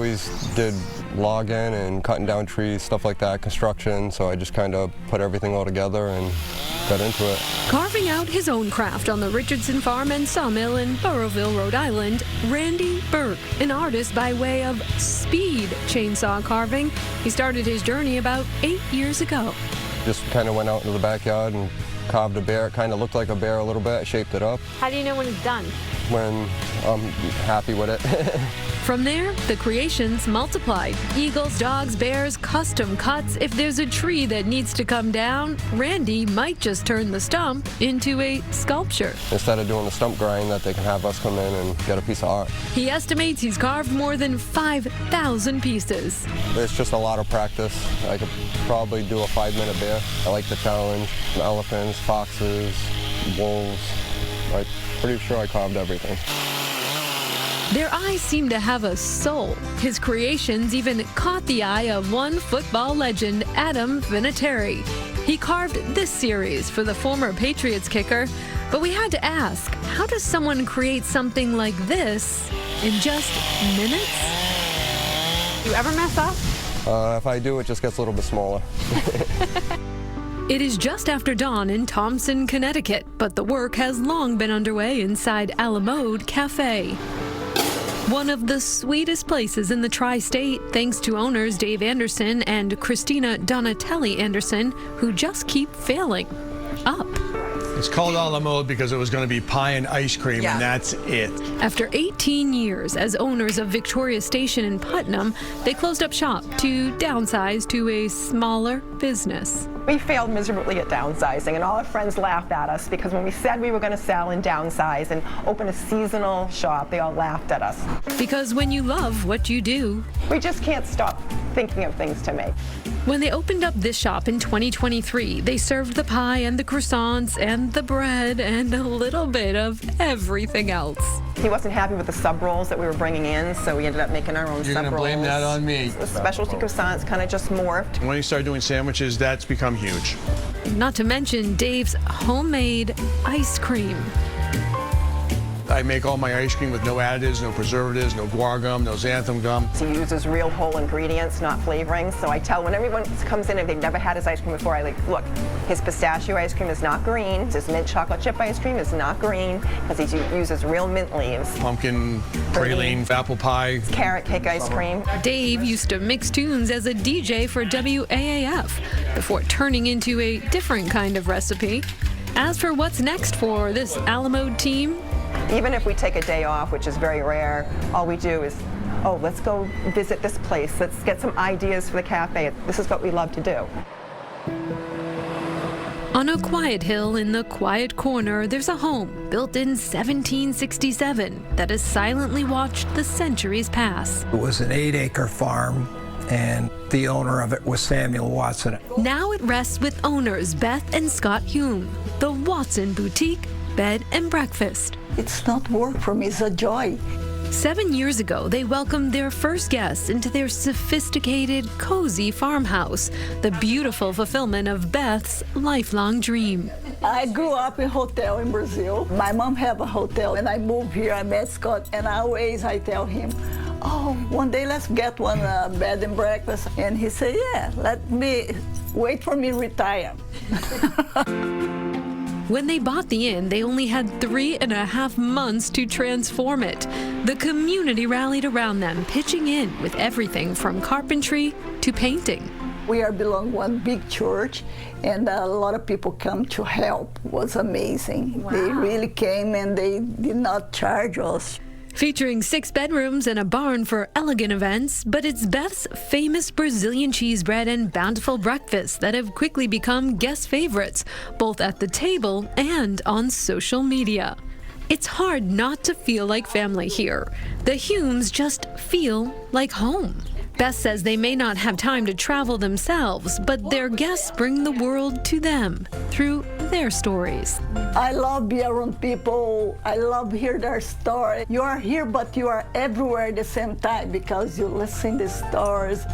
always did logging and cutting down trees, stuff like that, construction, so I just kind of put everything all together and got into it. Carving out his own craft on the Richardson Farm and Sawmill in Burrowville, Rhode Island, Randy Burke, an artist by way of speed chainsaw carving. He started his journey about 8 years ago. Just kind of went out into the backyard and carved a bear. It kind of looked like a bear a little bit, shaped it up. How do you know when it's done? When I'm happy with it. From there, the creations multiplied. Eagles, dogs, bears, custom cuts. If there's a tree that needs to come down, Randy might just turn the stump into a sculpture. Instead of doing the stump grind, that they can have us come in and get a piece of art. He estimates he's carved more than 5,000 pieces. It's just a lot of practice. I could probably do a 5-minute bear. I like the challenge. Elephants, foxes, wolves. I'm pretty sure I carved everything. Their eyes seem to have a soul. His creations even caught the eye of one football legend, Adam Vinatieri. He carved this series for the former Patriots kicker, but we had to ask, how does someone create something like this in just minutes? You ever mess up? If I do, it just gets a little bit smaller. It is just after dawn in Thompson, Connecticut, but the work has long been underway inside Alamode Cafe. One of the sweetest places in the tri-state, thanks to owners Dave Anderson and Christina Donatelli Anderson, who just keep failing up. It's called a la mode because it was going to be pie and ice cream, and that's it. After 18 years as owners of Victoria Station in Putnam, they closed up shop to downsize to a smaller business. We failed miserably at downsizing, and all our friends laughed at us because when we said we were going to sell and downsize and open a seasonal shop, they all laughed at us. Because when you love what you do, we just can't stop thinking of things to make. When they opened up this shop in 2023, they served the pie and the croissants and the bread and a little bit of everything else. He wasn't happy with the sub rolls that we were bringing in, so we ended up making our own sub rolls. You're going to blame that on me. The specialty croissants kind of just morphed. When he started doing sandwiches, that's become huge. Not to mention Dave's homemade ice cream. I make all my ice cream with no additives, no preservatives, no guar gum, no xanthan gum. He uses real whole ingredients, not flavorings. So I tell when everyone comes in, if they've never had his ice cream before, I like, look, his pistachio ice cream is not green. His mint chocolate chip ice cream is not green because he uses real mint leaves. Pumpkin, praline, apple pie. Carrot cake ice cream. Dave used to mix tunes as a DJ for WAAF before turning into a different kind of recipe. As for what's next for this Alamode team, even if we take a day off, which is very rare, all we do is, oh, let's go visit this place. Let's get some ideas for the cafe. This is what we love to do. On a quiet hill in the quiet corner, there's a home built in 1767 that has silently watched the centuries pass. It was an 8-acre farm, and the owner of it was Samuel Watson. Now it rests with owners Beth and Scott Hume, the Watson Boutique Bed and Breakfast. It's not work for me, it's a joy. 7 years ago, they welcomed their first guests into their sophisticated, cozy farmhouse, the beautiful fulfillment of Beth's lifelong dream. I grew up in a hotel in Brazil. My mom had a hotel, and I moved here. I met Scott, and always I tell him, oh, one day let's get one bed and breakfast. And he said, yeah, wait for me to retire. When they bought the inn, they only had 3.5 months to transform it. The community rallied around them, pitching in with everything from carpentry to painting. We belong one big church, and a lot of people come to help. It was amazing. Wow. They really came, and they did not charge us. Featuring 6 bedrooms and a barn for elegant events, but it's Beth's famous Brazilian cheese bread and bountiful breakfast that have quickly become guest favorites, both at the table and on social media. It's hard not to feel like family here. The Humes just feel like home. Beth says they may not have time to travel themselves, but their guests bring the world to them through their stories. I love being around people. I love hear their story. You are here, but you are everywhere at the same time because you listen to stories.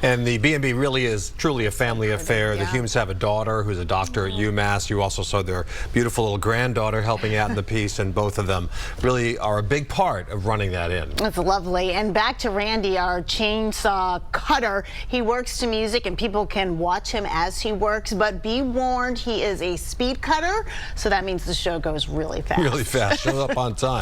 And the B&B really is truly a family affair. The Humes have a daughter who's a doctor at UMass. You also saw their beautiful little granddaughter helping out in the piece, and both of them really are a big part of running that in. That's lovely. And back to Randy, our chainsaw cutter. He works to music and people can watch him as he works, but be warned, he is a speed cutter, so that means the show goes really fast. Really fast. Show up on time.